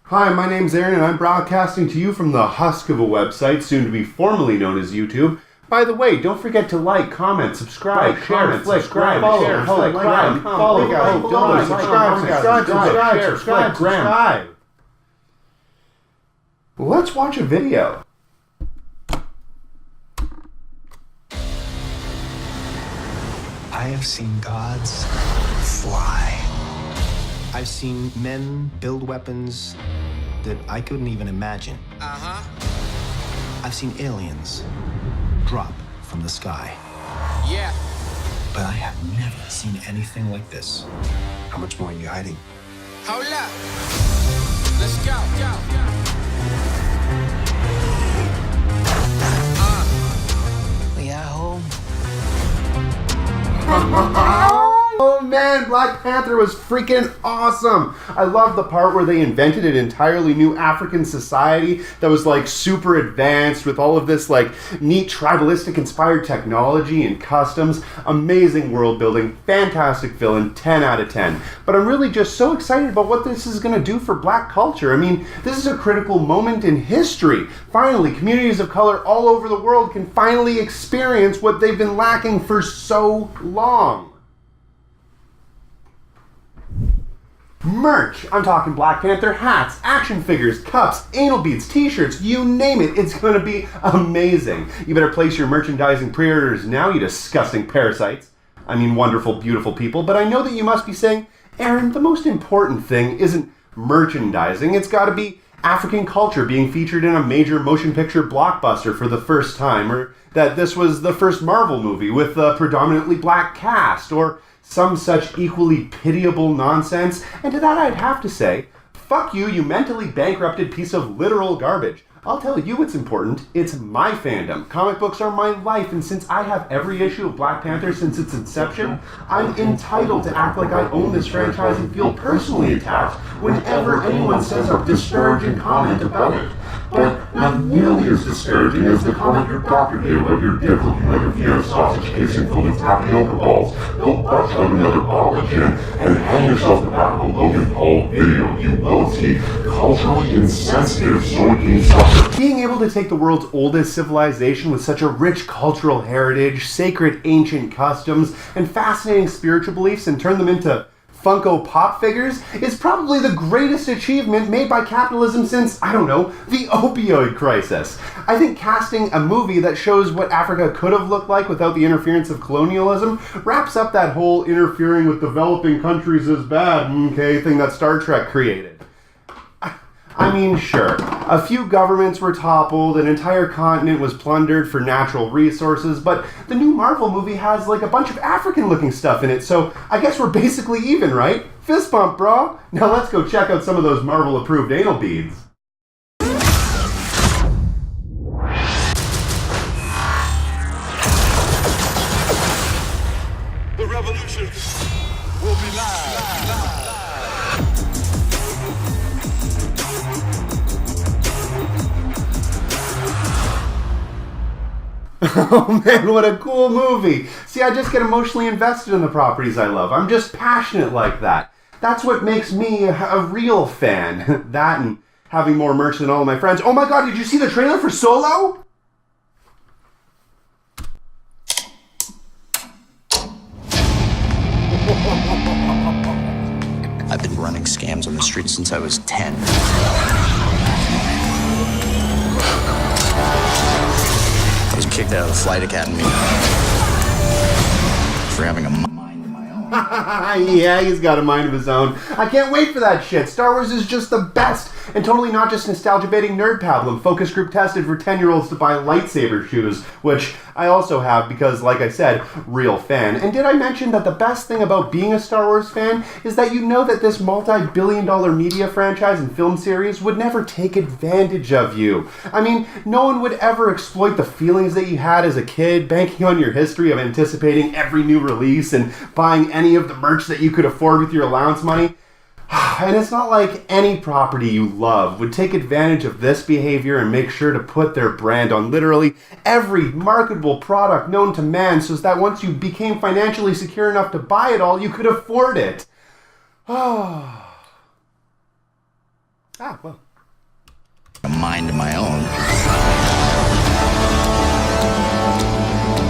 Hi, my name's Aaron, and I'm broadcasting to you from the husk of a website, soon to be formally known as YouTube. By the way, don't forget to like, comment, subscribe, share, subscribe, follow, subscribe. Let's watch a video. I have seen gods fly. I've seen men build weapons that I couldn't even imagine. I've seen aliens drop from the sky. Yeah. But I have never seen anything like this. How much more are you hiding? Hold up. Let's go. We are home. Oh man, Black Panther was freaking awesome! I love the part where they invented an entirely new African society that was like super advanced with all of this like neat tribalistic inspired technology and customs. Amazing world building, fantastic villain, 10 out of 10. But I'm really just so excited about what this is going to do for black culture. I mean, this is a critical moment in history. Finally, communities of color all over the world can finally experience what they've been lacking for so long. Merch! I'm talking Black Panther hats, action figures, cups, anal beads, t-shirts, you name it, it's gonna be amazing. You better place your merchandising pre-orders now, you disgusting parasites. I mean wonderful, beautiful people, but I know that you must be saying, Aaron, the most important thing isn't merchandising, it's gotta be African culture being featured in a major motion picture blockbuster for the first time, or that this was the first Marvel movie with a predominantly black cast, or some such equally pitiable nonsense, and to that I'd have to say, fuck you, you mentally bankrupted piece of literal garbage. I'll tell you what's important, it's my fandom. Comic books are my life, and since I have every issue of Black Panther since its inception, I'm entitled to act like I own this franchise and feel personally attacked whenever anyone says a disparaging comment about it. But not nearly as disparaging as the comment your doctor gave about your dick looking like a Vienna sausage casing filled with tapioca balls. Go bust out another bottle of gin and hang yourself the back of a Logan Paul video, you wilty, culturally insensitive soy sucker. Being able to take the world's oldest civilization with such a rich cultural heritage, sacred ancient customs, and fascinating spiritual beliefs and turn them into Funko Pop figures is probably the greatest achievement made by capitalism since, I don't know, the opioid crisis. I think casting a movie that shows what Africa could have looked like without the interference of colonialism wraps up that whole interfering with developing countries is bad, thing that Star Trek created. I mean, sure, a few governments were toppled, an entire continent was plundered for natural resources, but the new Marvel movie has like a bunch of African-looking stuff in it, so I guess we're basically even, right? Fist bump, bro! Now let's go check out some of those Marvel-approved anal beads. The revolution will be live. Oh man, what a cool movie! See, I just get emotionally invested in the properties I love. I'm just passionate like that. That's what makes me a real fan. That and having more merch than all of my friends. Oh my god, did you see the trailer for Solo? I've been running scams on the street since I was 10. I was kicked out of the flight academy for having a mind of my own. Yeah, he's got a mind of his own. I can't wait for that shit. Star Wars is just the best. And totally not just nostalgia-baiting nerd pablum. Focus group tested for 10-year-olds to buy lightsaber shoes, which I also have because, like I said, real fan. And did I mention that the best thing about being a Star Wars fan is that you know that this multi-billion-dollar media franchise and film series would never take advantage of you. I mean, no one would ever exploit the feelings that you had as a kid, banking on your history of anticipating every new release and buying any of the merch that you could afford with your allowance money. And it's not like any property you love would take advantage of this behavior and make sure to put their brand on literally every marketable product known to man so that once you became financially secure enough to buy it all, you could afford it. Ah, well. A mind of my own.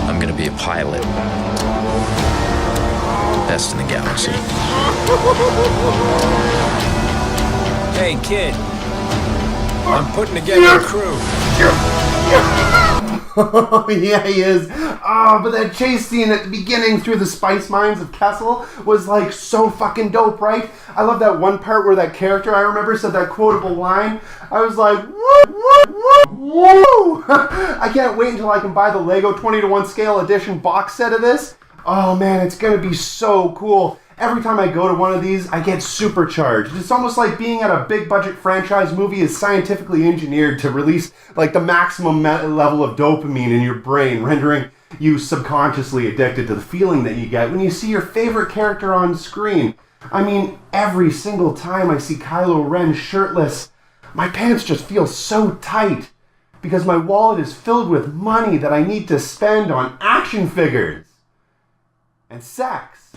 I'm gonna be a pilot. Best in the galaxy. Hey, kid. I'm putting together a crew. Yeah, he is. Oh, but that chase scene at the beginning through the spice mines of Kessel was like so fucking dope, right? I love that one part where that character I remember said that quotable line. I was like, woo! I can't wait until I can buy the Lego 20:1 scale edition box set of this. Oh man, it's gonna be so cool. Every time I go to one of these, I get supercharged. It's almost like being at a big budget franchise movie is scientifically engineered to release like the maximum level of dopamine in your brain, rendering you subconsciously addicted to the feeling that you get when you see your favorite character on screen. I mean, every single time I see Kylo Ren shirtless, my pants just feel so tight because my wallet is filled with money that I need to spend on action figures and sex.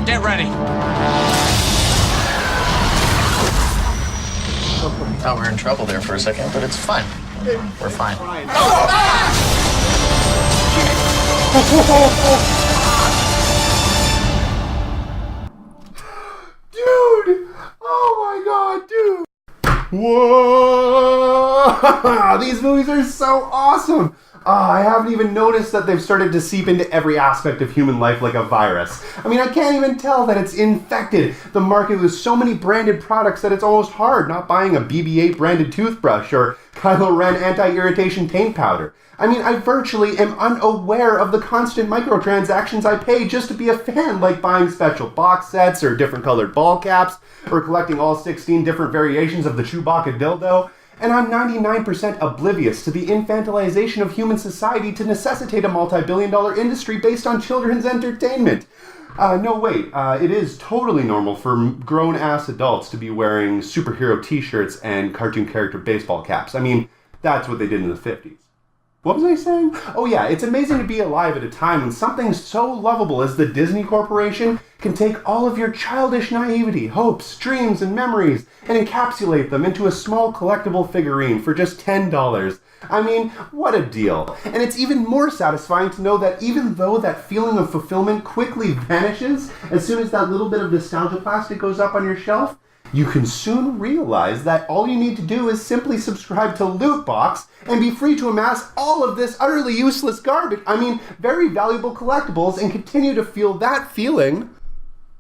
Get ready. Thought we were in trouble there for a second, but it's fine. We're fine. Dude! Oh my god, dude! Whoa! These movies are so awesome! I haven't even noticed that they've started to seep into every aspect of human life like a virus. I mean, I can't even tell that it's infected the market with so many branded products that it's almost hard not buying a BB-8 branded toothbrush or Kylo Ren anti-irritation paint powder. I mean, I virtually am unaware of the constant microtransactions I pay just to be a fan, like buying special box sets or different colored ball caps or collecting all 16 different variations of the Chewbacca dildo. And I'm 99% oblivious to the infantilization of human society to necessitate a multi-billion-dollar industry based on children's entertainment. No, wait. It is totally normal for grown-ass adults to be wearing superhero t-shirts and cartoon character baseball caps. I mean, that's what they did in the 50s. What was I saying? Oh yeah, it's amazing to be alive at a time when something so lovable as the Disney Corporation can take all of your childish naivety, hopes, dreams, and memories and encapsulate them into a small collectible figurine for just $10. I mean, what a deal. And it's even more satisfying to know that even though that feeling of fulfillment quickly vanishes as soon as that little bit of nostalgia plastic goes up on your shelf, you can soon realize that all you need to do is simply subscribe to Loot Box and be free to amass all of this utterly useless garbage, very valuable collectibles, and continue to feel that feeling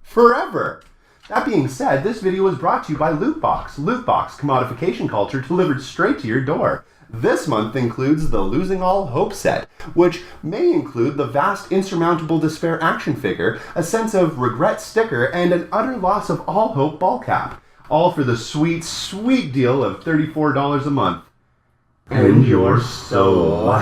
forever. That being said, this video was brought to you by Loot Box. Loot Box, commodification culture delivered straight to your door. This month includes the Losing All Hope set, which may include the vast insurmountable despair action figure, a sense of regret sticker, and an utter loss of all hope ball cap. All for the sweet, sweet deal of $34 a month. And your soul.